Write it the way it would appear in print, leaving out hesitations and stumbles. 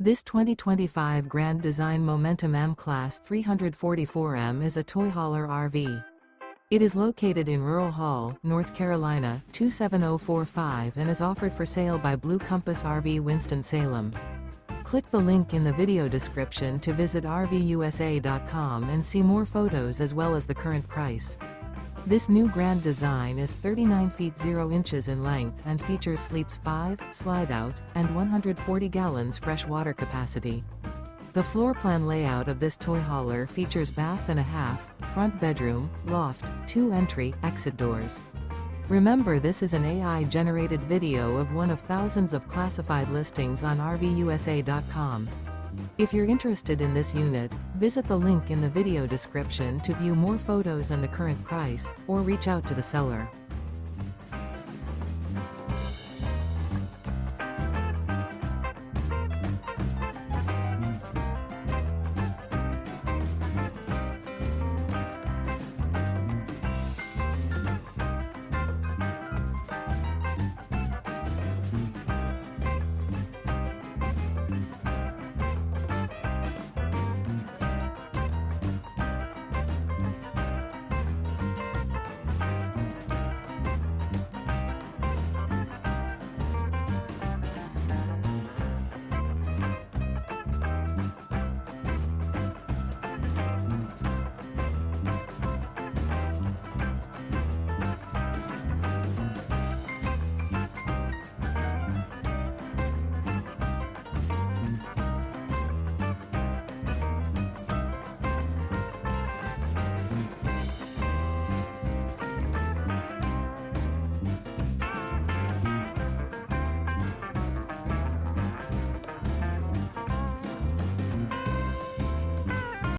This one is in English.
This 2025 Grand Design Momentum M-Class 344M is a toy hauler RV. It is located in Rural Hall, North Carolina, 27045 and is offered for sale by Blue Compass RV Winston, Salem. Click the link in the video description to visit RVUSA.com and see more photos as well as the current price. This new Grand Design is 39 feet 0 inches in length and features sleeps 5, Slideout, and 140 gallons fresh water capacity. The floor plan layout of this toy hauler features bath and a half, front bedroom, loft, 2 entry/exit doors. Remember, this is an AI-generated video of one of thousands of classified listings on RVUSA.com. If you're interested in this unit, visit the link in the video description to view more photos and the current price, or reach out to the seller.